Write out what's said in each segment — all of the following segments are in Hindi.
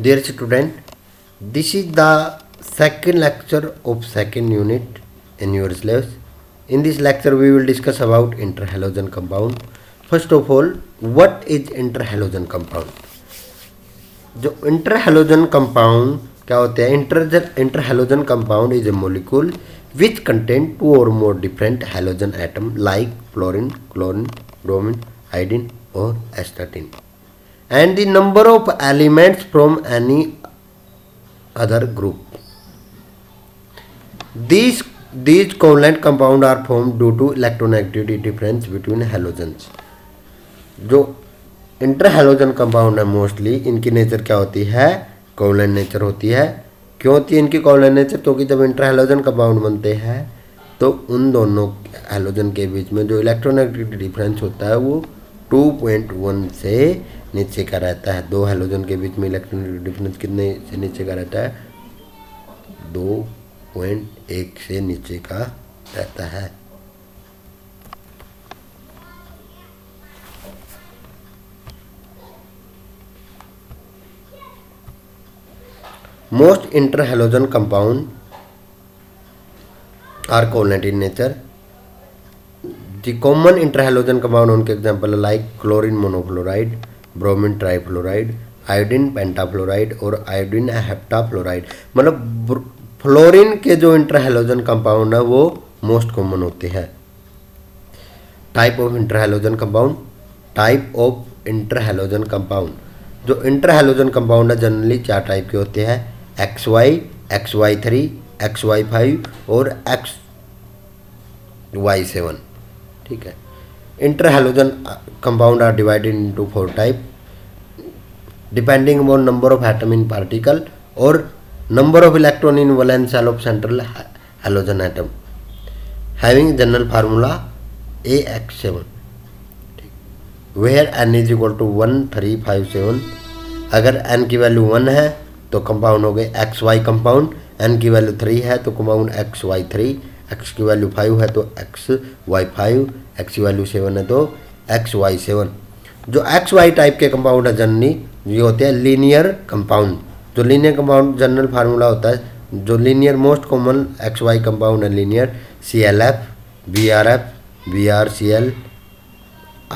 Dear student, this is the second lecture of second unit in your syllabus. In this lecture, we will discuss about interhalogen compound. First of all, what is interhalogen compound? जो interhalogen compound क्या होते हैं? Interhalogen compound is a molecule which contain two or more different halogen atom like fluorine, chlorine, bromine, iodine or astatine, and the number of elements from any other group. These covalent compound are formed due to electronegativity difference between halogens. जो इंटर हेलोजन कंपाउंड है मोस्टली इनकी नेचर क्या होती है? कोवलेंट नेचर होती है. क्यों होती है इनकी कोवलेंट नेचर? क्योंकि जब इंटर हेलोजन कंपाउंड बनते हैं तो उन दोनों हेलोजन के बीच में जो इलेक्ट्रोनेगेटिविटी डिफरेंस होता है वो 2.1 से नीचे का रहता है. दो हेलोजन के बीच में इलेक्ट्रोनेगेटिव डिफरेंस कितने से नीचे का रहता है? 2.1 से नीचे का रहता है. Most interhalogen compound are covalent in nature. The common interhalogen compound उनके example like chlorine monofluoride, bromine trifluoride, iodine pentafluoride और iodine heptafluoride. मतलब फ्लोरीन के जो इंटरहेलोजन कंपाउंड है वो मोस्ट कॉमन होते हैं. Type of interhalogen compound. Type of interhalogen compound. जो इंटरहेलोजन कंपाउंड है जनरली 4 टाइप के होते हैं: XY, XY3, XY5 और XY7. ठीक है. Interhalogen compound are divided into 4 type depending upon number of atom in particle और number of electron in valence shell of central halogen atom having general formula AX7 where N is equal to 1, 3, 5, 7. अगर N की वैल्यू 1 है तो कंपाउंड हो गए XY कंपाउंड. N की वैल्यू 3 है तो कंपाउंड XY3. X की वैल्यू 5 है तो XY5. X की वैल्यू 7 है तो XY7. जो XY टाइप के कंपाउंड है जनरली ये होते हैं लीनियर कंपाउंड. जो लीनियर कंपाउंड जनरल फार्मूला होता है जो linear most common XY compound है linear ClF, BrF, BrCl,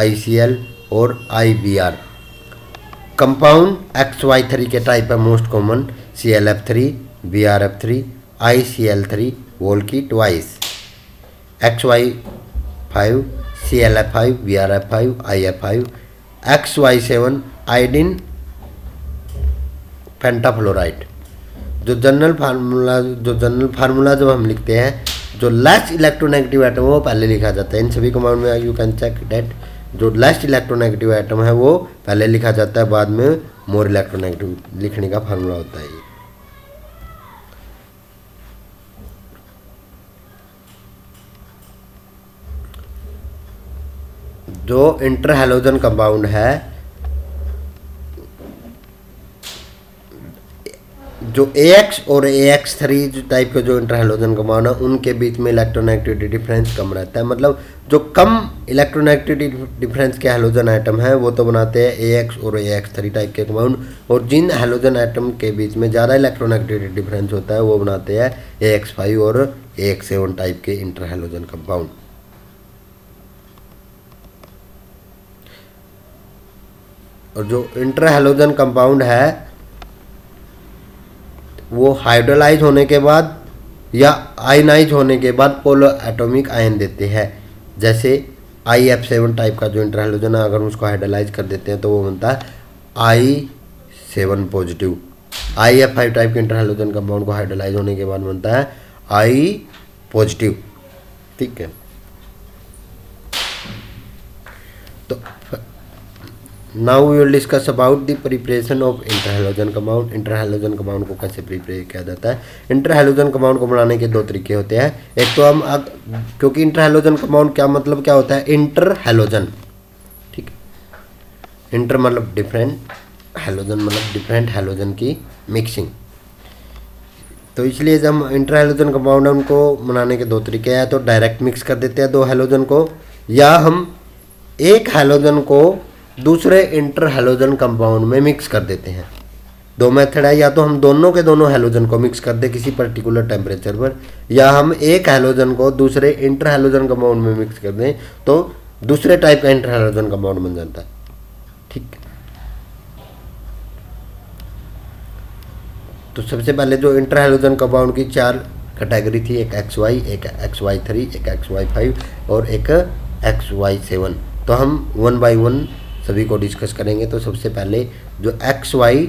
ICl और IBr. कंपाउंड XY3 के टाइप है most common ClF3, BrF3, ICl3 वोल की twice. XY5 ClF5, BrF5, IF5. XY7 iodine पेंटाफ्लोराइड. जो जनरल फार्मूला जब हम लिखते हैं जो लेस इलेक्ट्रोनेगेटिव एटम वो पहले लिखा जाता है. इन सभी कंपाउंड में यू कैन चेक डेट जो लेस इलेक्ट्रोनेगेटिव एटम है वो पहले लिखा जाता है, बाद में मोर इलेक्ट्रोनेगेटिव लिखने का फार्मूला होता है. जो इंटरहेलोजन कंपाउंड है जो AX और AX3 टाइप के जो इंटरहेलोजन कंपाउंड है उनके बीच में इलेक्ट्रोनेगेटिविटी डिफरेंस कम रहता है. मतलब जो कम इलेक्ट्रोनेगेटिविटी डिफरेंस के हेलोजन आइटम है वो तो बनाते हैं AX और AX3 टाइप के कंपाउंड, और जिन हेलोजन आइटम के बीच में ज़्यादा इलेक्ट्रोनेगेटिविटी डिफरेंस होता है वो बनाते हैं AX5 और AX7 टाइप के इंटरहेलोजन कंपाउंड. और जो इंटरहेलोजन कंपाउंड है वो हाइड्रोलाइज होने के बाद या आयनाइज होने के बाद पोलो एटॉमिक आयन देते हैं. जैसे IF7 टाइप का जो इंटरहेलोजन है अगर उसको हाइड्रोलाइज कर देते हैं तो वो बनता है I7 पॉजिटिव. IF5 टाइप के इंटरहेलोजन कंपाउंड को हाइड्रोलाइज होने के बाद बनता है I पॉजिटिव. ठीक है. तो now we will discuss about the preparation of interhalogen compound. Interhalogen compound को कैसे प्रिपेयर किया जाता है? इंटरहेलोजन कंपाउंड को बनाने के 2 तरीके होते हैं. एक तो हम क्योंकि इंटरहेलोजन कंपाउंड क्या मतलब क्या होता है? इंटरहेलोजन. ठीक है. इंटर मतलब डिफरेंट, हेलोजन मतलब डिफरेंट हेलोजन की मिक्सिंग. तो इसलिए जब हम इंटरहेलोजन कंपाउंड है उनको बनाने के 2 तरीके हैं. तो डायरेक्ट मिक्स कर देते हैं 2 हेलोजन को, या हम एक हेलोजन को दूसरे इंटर हेलोजन कंपाउंड में मिक्स कर देते हैं. दो मेथड है, या तो हम दोनों के दोनों हैलोजन को मिक्स कर दें किसी पर्टिकुलर टेम्परेचर पर, या हम एक हैलोजन को दूसरे इंटर हैलोजन कंपाउंड में मिक्स कर दें तो दूसरे टाइप का इंटर हैलोजन कंपाउंड बन जाता है। ठीक, तो सबसे पहले जो इंटर हैलोजन कंपाउंड की 4 कैटेगरी थी, एक XY, एक XY3, एक XY5 और एक XY7, तो हम 1 बाय 1 सभी को डिस्कस करेंगे। तो सबसे पहले जो XY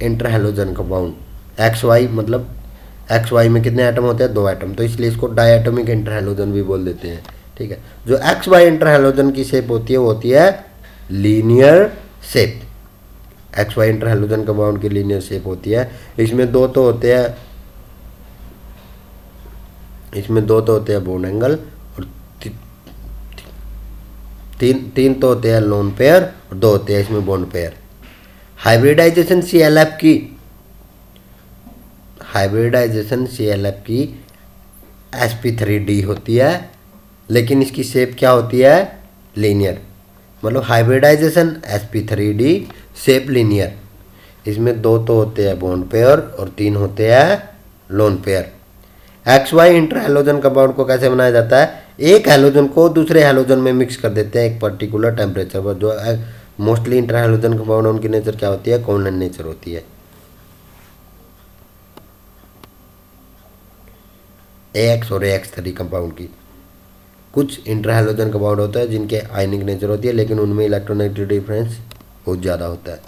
inter halogen compound, XY मतलब XY में कितने एटम होते हैं? 2 एटम, तो इसलिए इसको डायटोमिक इंटर हैलोजन भी बोल देते हैं। ठीक है, जो XY इंटर हैलोजन की शेप होती है वो होती है linear shape. XY inter halogen compound की लीनियर शेप होती है। इसमें दो तो होते हैं बॉन्ड एंगल, और तीन तो होते हैं लोन पेयर, और 2 होते हैं इसमें बॉन्ड पेयर। हाइब्रिडाइजेशन CLF की sp3d होती है, लेकिन इसकी शेप क्या होती है? लीनियर। मतलब हाइब्रिडाइजेशन sp3d शेप लीनियर। इसमें 2 तो होते हैं बॉन्ड पेयर और 3 होते हैं lone pair. XY inter halogen compound को कैसे बनाया जाता है? एक हैलोजन को दूसरे हैलोजन में मिक्स कर देते हैं एक पर्टिकुलर टेम्परेचर पर। जो मोस्टली इंटर हैलोजन कंपाउंड उनकी नेचर क्या होती है? कोवलेंट नेचर होती है। AX और AX3 कंपाउंड की। कुछ इंटर हैलोजन कंपाउंड होता है जिनके आयनिक नेचर होती है, लेकिन उनमें इलेक्ट्रोनेगेटिविटी डिफरेंस बहुत ज़्यादा होता है।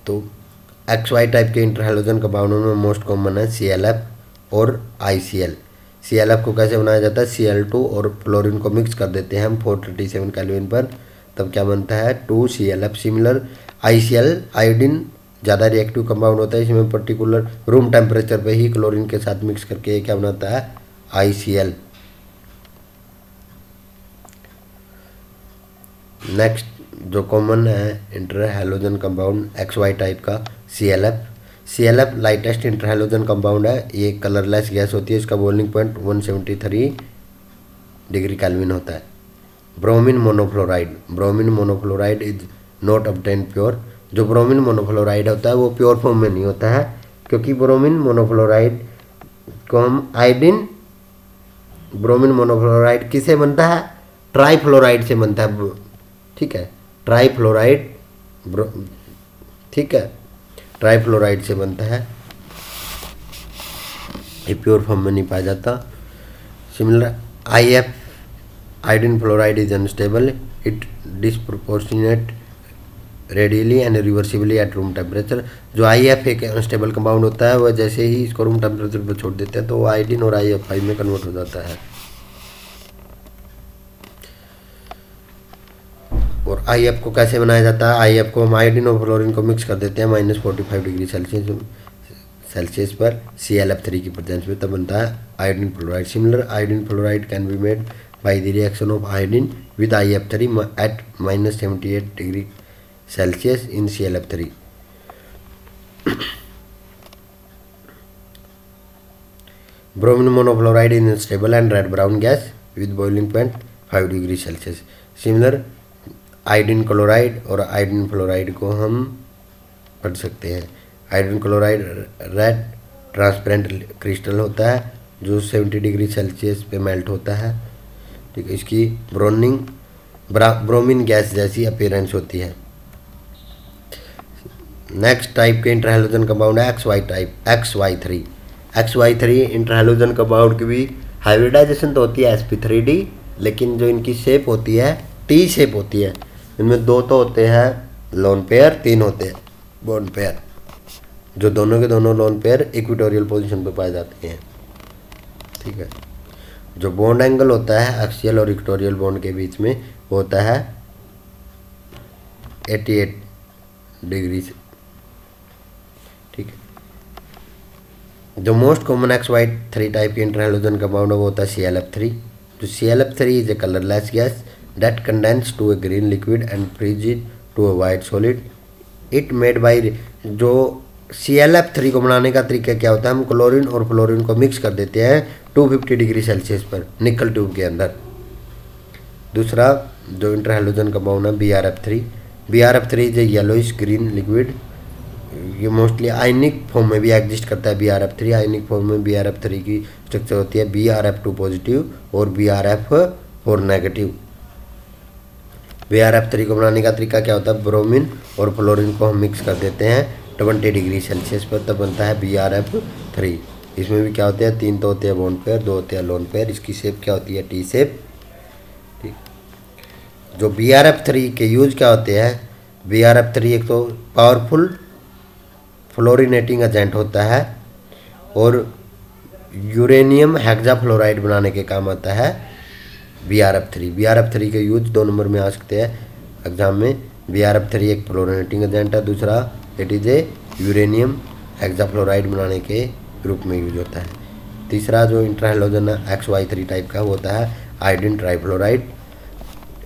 तो XY टाइप के इंटर हैलोजन कंपाउंडों में मोस्ट कॉमन है CLF और ICL। CLF को कैसे बनाया जाता है? Cl2 और फ्लोरीन को मिक्स कर देते हैं हम 437 केल्विन पर, तब क्या बनता है? 2CLF। सिमिलर ICL आयोडीन ज़्यादा रिएक्टिव कंपाउंड होता है, इसमें पर्टिकुलर रूम टेम्परेचर पे ही क्लोरीन के साथ मिक्स करके क्या बनाता है? ICL। नेक्स्ट जो कॉमन है inter halogen compound XY type का CLF lightest inter halogen compound है। ये कलरलेस गैस होती है, इसका बॉइलिंग पॉइंट 173 डिग्री केल्विन होता है। Bromine monofluoride is not obtain pure. जो ब्रोमीन मोनोफ्लोराइड होता है वो प्योर फॉर्म में नहीं होता है, क्योंकि ब्रोमीन मोनोफ्लोराइड किससे बनता है? ट्राईफ्लोराइड से बनता है। ठीक है, ट्राईफ्लोराइड से बनता है, ये प्योर फॉर्म में नहीं पाया जाता। Similar IF iodine fluoride is unstable, it disproportionate radially and reversibly at room temperature. जो IF एक अनस्टेबल कंपाउंड होता है, वह जैसे ही इसको रूम टेम्परेचर पर छोड़ देते हैं तो वो आयोडीन और IF5 में कन्वर्ट हो जाता है। और IF को कैसे बनाया जाता है? IF को हम आयोडीन और फ्लोरीन को मिक्स कर देते हैं -45 डिग्री सेल्सियस पर ClF3 की प्रेजेंस में, तब बनता है iodine fluoride. Similar iodine fluoride can be made by the reaction of iodine with IF3 at -78 degree celsius in ClF3। Bromine monofluoride is unstable and red brown gas with boiling point 5 degree celsius. Similar iodine chloride और आयोडीन फ्लोराइड को हम पढ़ सकते हैं। Iodine chloride red transparent crystal होता है जो 70 डिग्री सेल्सियस पे मेल्ट होता है। ठीक है, इसकी ब्रोमीन गैस जैसी अपीयरेंस होती है। नेक्स्ट टाइप के इंटर हैलोजन कंपाउंड है XY3 इंटर हैलोजन कंपाउंड की भी हाइब्रिडाइजेशन तो होती है sp3d, लेकिन जो इनकी शेप होती है T शेप होती है। इनमें 2 तो होते हैं लोन पेयर, 3 होते हैं बॉन्ड पेयर। जो दोनों के दोनों लोन पेयर इक्वेटोरियल पोजीशन पे पाए जाते हैं। ठीक है, जो बॉन्ड एंगल होता है एक्सियल और इक्वेटोरियल बॉन्ड के बीच में वो होता है 88 डिग्री से। ठीक है, जो मोस्ट कॉमन XY3 टाइप के इंटर हैलोजन कंपाउंड है वो होता है ClF3। जो ClF3 is a colourless gas that condense to a green liquid and freeze it to a white solid. It made by जो ClF3 को बनाने का तरीका क्या होता है? हम क्लोरीन और फ्लोरीन को मिक्स कर देते हैं 250 डिग्री सेल्सियस पर निकल ट्यूब के अंदर। दूसरा जो इंटर हेलोजन कंपाउंड है BrF3, BrF3 is a yellowish green liquid. ये मोस्टली आयनिक फॉर्म में भी एग्जिस्ट करता है BrF3। आयनिक फॉर्म में BrF3 की स्ट्रक्चर होती है BrF2 पॉजिटिव और BrF4 नेगेटिव। BrF3 को बनाने का तरीका क्या होता है, ब्रोमीन और फ्लोरीन को हम मिक्स कर देते हैं 20 डिग्री सेल्सियस पर, तब बनता है BrF3। इसमें भी क्या होते हैं, 3 तो होते हैं बॉन्ड पेयर, 2 होते हैं लोन पेयर। इसकी शेप क्या होती है, टी शेप। ठीक, जो BrF3 के यूज क्या होते हैं, BrF3 एक तो पावरफुल फ्लोरिनेटिंग एजेंट होता है और यूरेनियम हेक्साफ्लोराइड बनाने के काम आता है BrF3 के यूज 2 नंबर में आ सकते हैं एग्जाम में। BrF3 एक फ्लोरिनेटिंग एजेंट है, दूसरा it is a uranium hexafluoride बनाने के रूप में यूज होता है। तीसरा जो इंटर हेलोजन है XY3 टाइप का, वो होता है iodine trifluoride.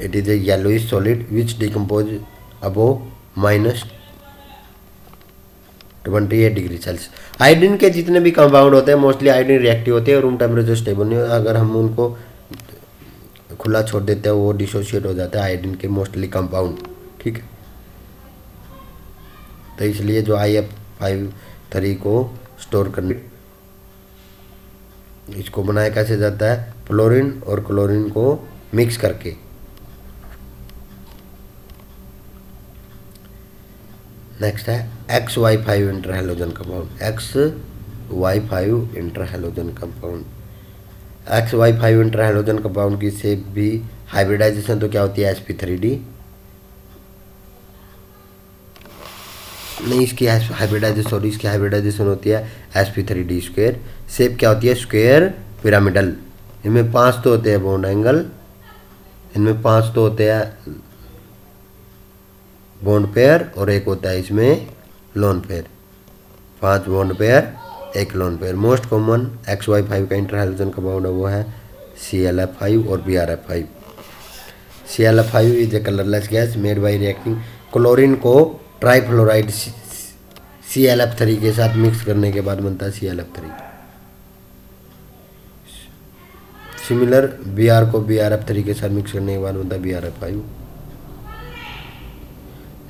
It is a yellowish solid which decompose above -28 degree Celsius. Iodine के जितने भी कंपाउंड होते हैं मोस्टली आयोडीन रिएक्टिव होते हैं, रूम टेम्परेचर स्टेबल नहीं होता। अगर हम उनको खुला छोड़ देते हैं वो डिसोशिएट हो जाता है आयोडीन के मोस्टली कंपाउंड। ठीक है, तो इसलिए जो IF53 को स्टोर करने, इसको बनाया कैसे जाता है, फ्लोरीन और क्लोरीन को मिक्स करके। नेक्स्ट है XY5 inter halogen compound. XY5 inter halogen compound, XY5 inter halogen compound की शेप भी हाइब्रिडाइजेशन तो क्या होती है sp3d, नहीं इसकी हाइब्रिडाइजेशन होती है sp3d स्क्वायर। शेप क्या होती है, स्क्वायर पिरामिडल। इनमें 5 तो होते हैं बॉन्ड एंगल, इनमें 5 तो होते हैं बॉन्ड पेयर और एक होता है इसमें lone pair. 5 bond pair, 1 lone pair. Most common XY5 का इंटर हेलोजन कंपाउंड है वो है ClF5 और BrF5। ClF5 is a colourless gas made by reacting chlorine को ट्राइफ्लोराइड ClF3 के साथ मिक्स करने के बाद बनता है ClF3। सिमिलर Br को BrF3 के साथ मिक्स करने के बाद बनता है BrF5।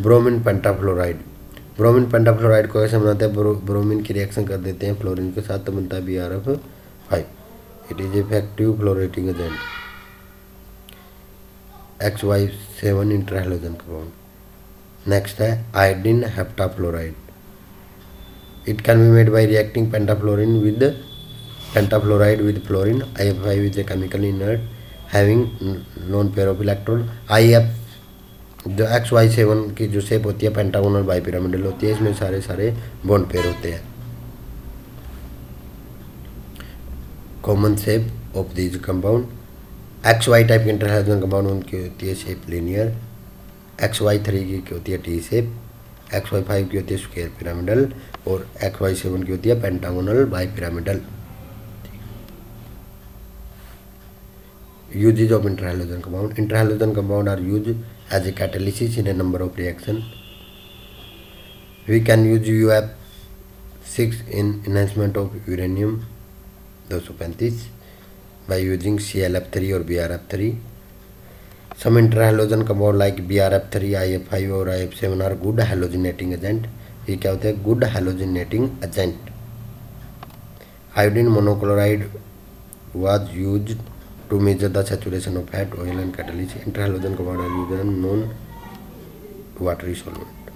ब्रोमीन पेंटाफ्लोराइड, ब्रोमीन पेंटाफ्लोराइड को कैसे बनाते हैं, ब्रोमीन की रिएक्शन कर देते हैं फ्लोरीन के साथ तो बनता है BrF5। It is effective fluorinating agent. XY7 inter halogen compound. Next है iodine heptafluoride. It can be made by reacting pentafluoride with fluorine. IF5 is a chemical inert having lone pair of electron. जो XY7 की जो शेप होती है पेंटागोनल बाइपिरामिडल होती है, इसमें सारे बॉन्ड पेयर होते हैं। Common shape of this compound, XY type के इंटर हेलोजन कंपाउंड उनकी होती है शेप लीनियर। XY3 की होती है टी शेप, XY5 की होती है स्क्वायर पिरामिडल और XY7 की होती है pentagonal bipyramidal. Uses of interhalogen compound. Interhalogen compound are used as a catalysis in a number of reactions. We can use UF6 in enhancement of uranium 235 by using ClF3 or BrF3. Some interhalogen compound like BrF3, IF5 और IF7 are good halogenating agent. ये क्या होते हैं, good halogenating agent. Iodine monochloride was used to measure the saturation of fat, oil and catalyst. Interhalogen compound are used in non-watery solvent.